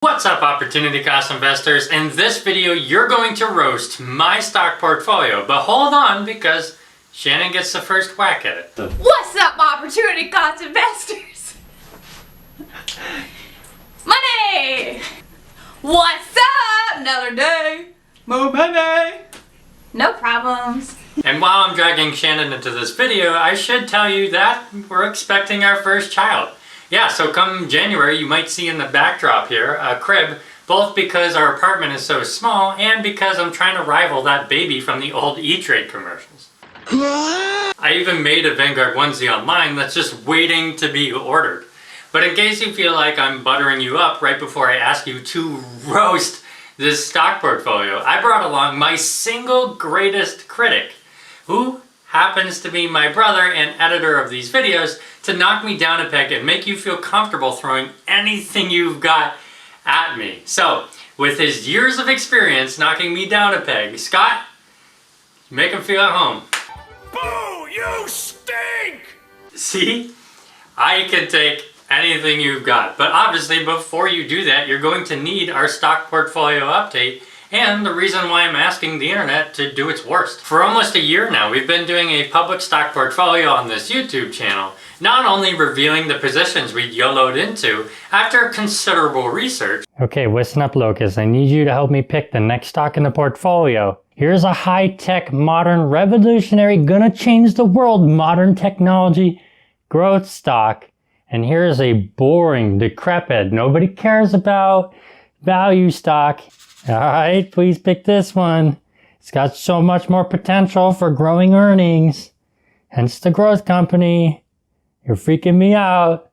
What's up, opportunity cost investors? In this video, you're going to roast my stock portfolio, but hold on because Shannon gets the first whack at it. What's up, opportunity cost investors? Money! What's up? Another day. More money. No problems. And while I'm dragging Shannon into this video, I should tell you that we're expecting our first child. Yeah, so come January, you might see in the backdrop here a crib, both because our apartment is so small and because I'm trying to rival that baby from the old E-Trade commercials. I even made a Vanguard onesie online that's just waiting to be ordered. But in case you feel like I'm buttering you up right before I ask you to roast this stock portfolio, I brought along my single greatest critic, who happens to be my brother and editor of these videos, to knock me down a peg and make you feel comfortable throwing anything you've got at me. So, with his years of experience knocking me down a peg, Scott, make him feel at home. Boo! You stink! See? I can take anything you've got. But obviously, before you do that, you're going to need our stock portfolio update, and the reason why I'm asking the internet to do its worst. For almost a year now, we've been doing a public stock portfolio on this YouTube channel, not only revealing the positions we YOLO'd into after considerable research. Okay, listen up, Locust. I need you to help me pick the next stock in the portfolio. Here's a high-tech, modern, revolutionary, gonna change the world, modern technology growth stock. And here's a boring, decrepit, nobody cares about value stock. Alright, please pick this one. It's got so much more potential for growing earnings. Hence the growth company. You're freaking me out.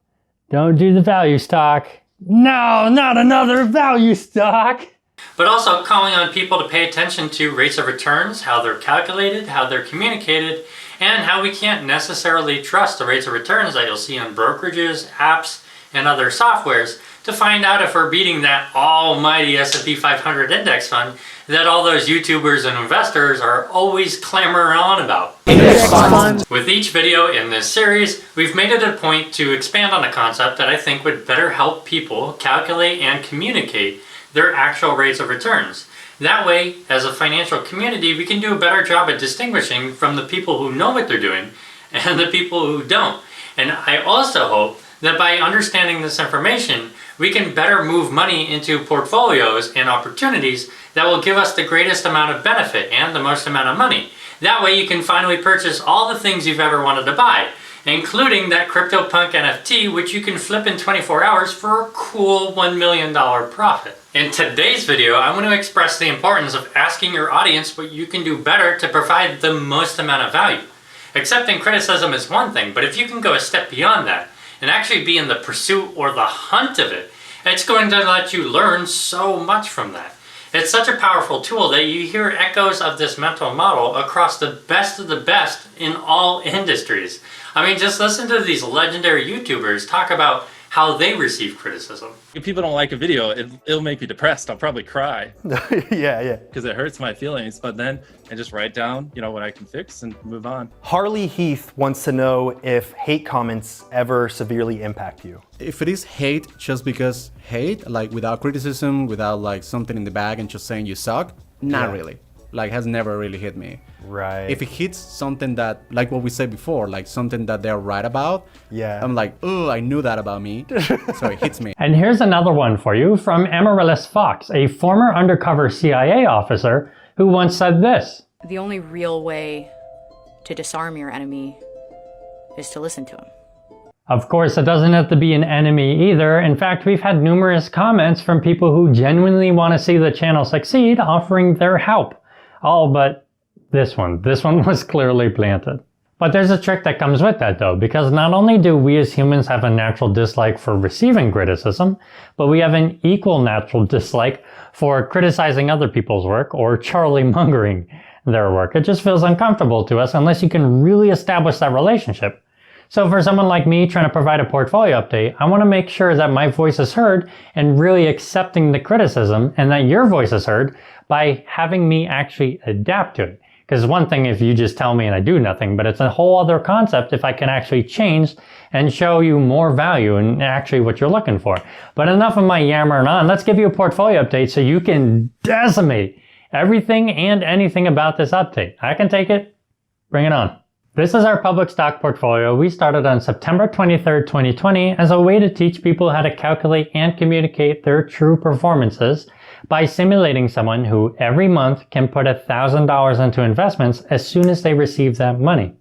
Don't do the value stock. No, not another value stock. But also calling on people to pay attention to rates of returns, how they're calculated, how they're communicated, and how we can't necessarily trust the rates of returns that you'll see on brokerages, apps, and other softwares to find out if we're beating that almighty S&P 500 index fund that all those YouTubers and investors are always clamoring on about. With each video in this series, we've made it a point to expand on a concept that I think would better help people calculate and communicate their actual rates of returns. That way, as a financial community, we can do a better job at distinguishing from the people who know what they're doing and the people who don't. And I also hope that by understanding this information, we can better move money into portfolios and opportunities that will give us the greatest amount of benefit and the most amount of money. That way you can finally purchase all the things you've ever wanted to buy, including that CryptoPunk NFT, which you can flip in 24 hours for a cool $1 million profit. In today's video, I want to express the importance of asking your audience what you can do better to provide the most amount of value. Accepting criticism is one thing, but if you can go a step beyond that and actually be in the pursuit or the hunt of it, it's going to let you learn so much from that. It's such a powerful tool that you hear echoes of this mental model across the best of the best in all industries. I mean, just listen to these legendary YouTubers talk about how they receive criticism. If people don't like a video, it'll make me depressed. I'll probably cry. Yeah. Because it hurts my feelings. But then I just write down, what I can fix and move on. Harley Heath wants to know if hate comments ever severely impact you. If it is hate just because hate, like without criticism, without like something in the bag and just saying you suck, not really. Like has never really hit me. Right. If it hits something that, like what we said before, like something that they're right about, I'm like, oh, I knew that about me, so it hits me. And here's another one for you from Amaryllis Fox, a former undercover CIA officer who once said this. The only real way to disarm your enemy is to listen to him. Of course, it doesn't have to be an enemy either. In fact, we've had numerous comments from people who genuinely want to see the channel succeed, offering their help. All but this one. This one was clearly planted. But there's a trick that comes with that though, because not only do we as humans have a natural dislike for receiving criticism, but we have an equal natural dislike for criticizing other people's work or Charlie mongering their work. It just feels uncomfortable to us unless you can really establish that relationship. So for someone like me trying to provide a portfolio update, I want to make sure that my voice is heard and really accepting the criticism, and that your voice is heard by having me actually adapt to it. Because one thing if you just tell me and I do nothing, but it's a whole other concept if I can actually change and show you more value and actually what you're looking for. But enough of my yammering on. Let's give you a portfolio update so you can decimate everything and anything about this update. I can take it. Bring it on. This is our public stock portfolio. We started on September 23rd, 2020 as a way to teach people how to calculate and communicate their true performances by simulating someone who every month can put $1,000 into investments as soon as they receive that money.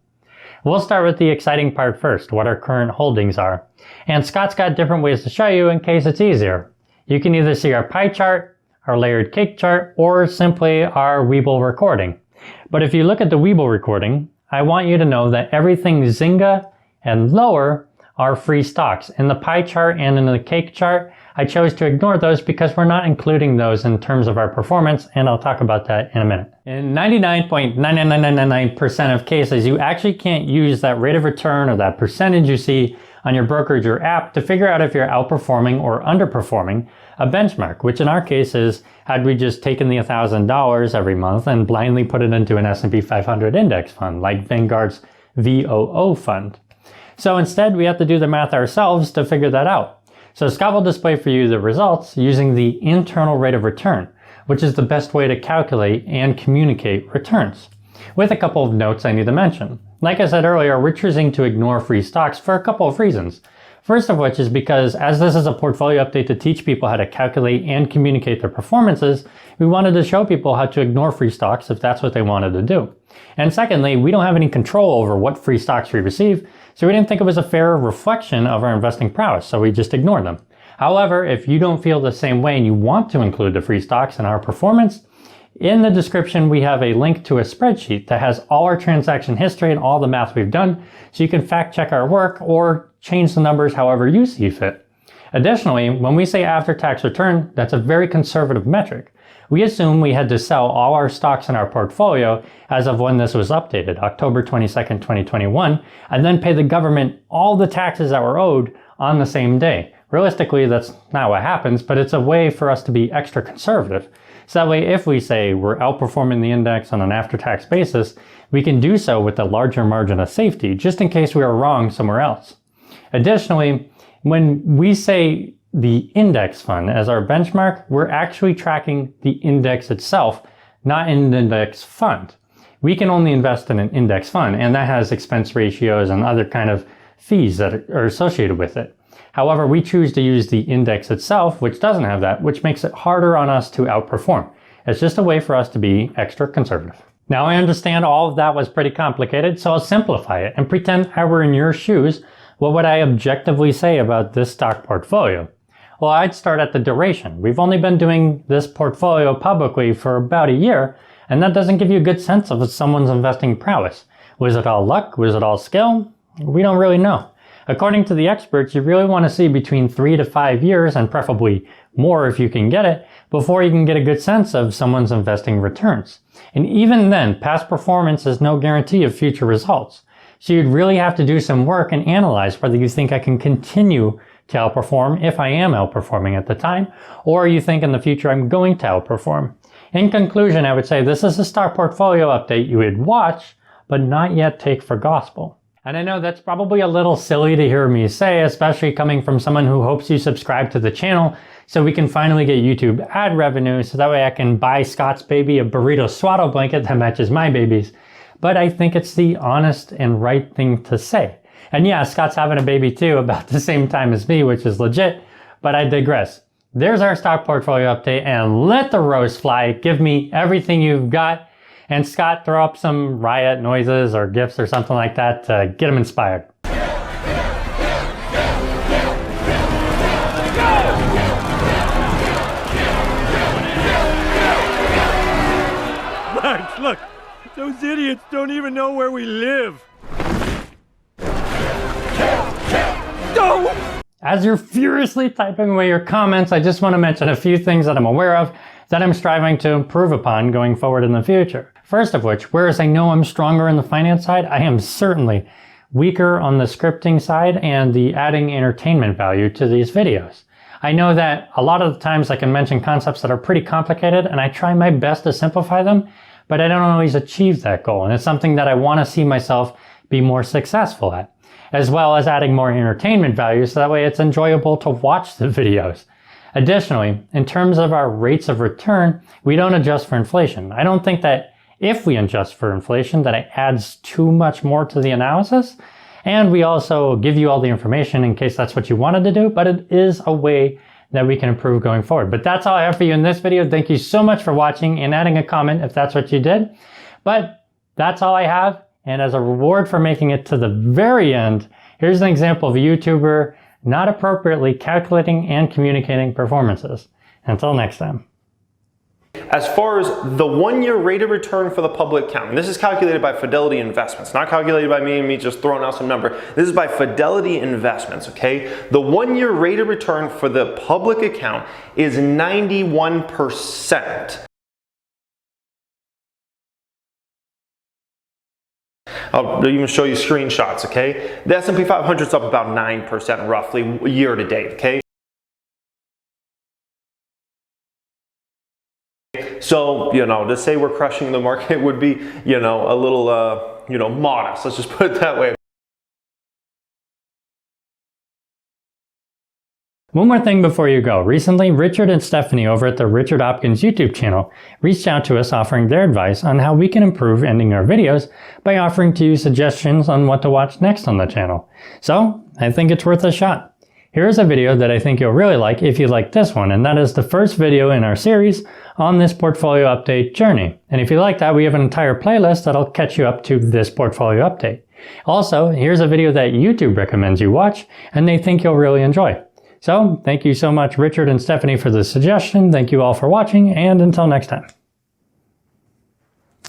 We'll start with the exciting part first, what our current holdings are. And Scott's got different ways to show you in case it's easier. You can either see our pie chart, our layered cake chart, or simply our Webull recording. But if you look at the Webull recording, I want you to know that everything Zynga and lower are free stocks. In the pie chart and in the cake chart, I chose to ignore those because we're not including those in terms of our performance, and I'll talk about that in a minute. In 99.99999% of cases, you actually can't use that rate of return or that percentage you see on your brokerage or app to figure out if you're outperforming or underperforming a benchmark, which in our case is, had we just taken the $1,000 every month and blindly put it into an S&P 500 index fund, like Vanguard's VOO fund. So instead, we have to do the math ourselves to figure that out. So Scott will display for you the results using the internal rate of return, which is the best way to calculate and communicate returns. With a couple of notes I need to mention. Like I said earlier, we're choosing to ignore free stocks for a couple of reasons. First of which is because as this is a portfolio update to teach people how to calculate and communicate their performances, we wanted to show people how to ignore free stocks if that's what they wanted to do. And secondly, we don't have any control over what free stocks we receive, so we didn't think it was a fair reflection of our investing prowess, so we just ignored them. However, if you don't feel the same way and you want to include the free stocks in our performance, in the description we have a link to a spreadsheet that has all our transaction history and all the math we've done, so you can fact check our work or change the numbers however you see fit. Additionally, when we say after-tax return, that's a very conservative metric. We assume we had to sell all our stocks in our portfolio as of when this was updated, October 22nd, 2021, and then pay the government all the taxes that were owed on the same day. Realistically, that's not what happens, but it's a way for us to be extra conservative. So that way, if we say we're outperforming the index on an after-tax basis, we can do so with a larger margin of safety, just in case we are wrong somewhere else. Additionally, when we say the index fund as our benchmark, we're actually tracking the index itself, not an index fund. We can only invest in an index fund, and that has expense ratios and other kind of fees that are associated with it. However, we choose to use the index itself, which doesn't have that, which makes it harder on us to outperform. It's just a way for us to be extra conservative. Now I understand all of that was pretty complicated, so I'll simplify it and pretend I were in your shoes. What would I objectively say about this stock portfolio? Well, I'd start at the duration. We've only been doing this portfolio publicly for about a year, and that doesn't give you a good sense of someone's investing prowess. Was it all luck? Was it all skill? We don't really know. According to the experts, you really want to see between 3 to 5 years, and preferably more if you can get it, before you can get a good sense of someone's investing returns. And even then, past performance is no guarantee of future results. So you'd really have to do some work and analyze whether you think I can continue to outperform if I am outperforming at the time, or you think in the future I'm going to outperform. In conclusion, I would say this is a stock portfolio update you would watch, but not yet take for gospel. And I know that's probably a little silly to hear me say, especially coming from someone who hopes you subscribe to the channel so we can finally get YouTube ad revenue so that way I can buy Scott's baby a burrito swaddle blanket that matches my baby's. But I think it's the honest and right thing to say. And yeah, Scott's having a baby too about the same time as me, which is legit, but I digress. There's our stock portfolio update, and let the rose fly. Give me everything you've got. And Scott, throw up some riot noises or GIFs or something like that to get him inspired. Max, look! Those idiots don't even know where we live! No! As you're furiously typing away your comments, I just want to mention a few things that I'm aware of that I'm striving to improve upon going forward in the future. First of which, whereas I know I'm stronger in the finance side, I am certainly weaker on the scripting side and the adding entertainment value to these videos. I know that a lot of the times I can mention concepts that are pretty complicated and I try my best to simplify them, but I don't always achieve that goal. And it's something that I want to see myself be more successful at, as well as adding more entertainment value so that way it's enjoyable to watch the videos. Additionally, in terms of our rates of return, we don't adjust for inflation. I don't think that if we adjust for inflation that it adds too much more to the analysis. And we also give you all the information in case that's what you wanted to do, but it is a way that we can improve going forward. But that's all I have for you in this video. Thank you so much for watching and adding a comment if that's what you did. But that's all I have. And as a reward for making it to the very end, here's an example of a YouTuber not appropriately calculating and communicating performances. Until next time. As far as the 1-year rate of return for the public account, and this is calculated by Fidelity Investments, not calculated by me just throwing out some number. This is by Fidelity Investments, okay? The 1-year rate of return for the public account is 91%. I'll even show you screenshots, okay? The S&P 500 is up about 9% roughly year to date, okay? So, to say we're crushing the market would be, a little, modest. Let's just put it that way. One more thing before you go. Recently, Richard and Stephanie over at the Richard Hopkins YouTube channel reached out to us offering their advice on how we can improve ending our videos by offering to you suggestions on what to watch next on the channel. So, I think it's worth a shot. Here's a video that I think you'll really like if you like this one, and that is the first video in our series on this portfolio update journey. And if you like that, we have an entire playlist that'll catch you up to this portfolio update. Also, here's a video that YouTube recommends you watch, and they think you'll really enjoy. So, thank you so much, Richard and Stephanie, for the suggestion. Thank you all for watching, and until next time.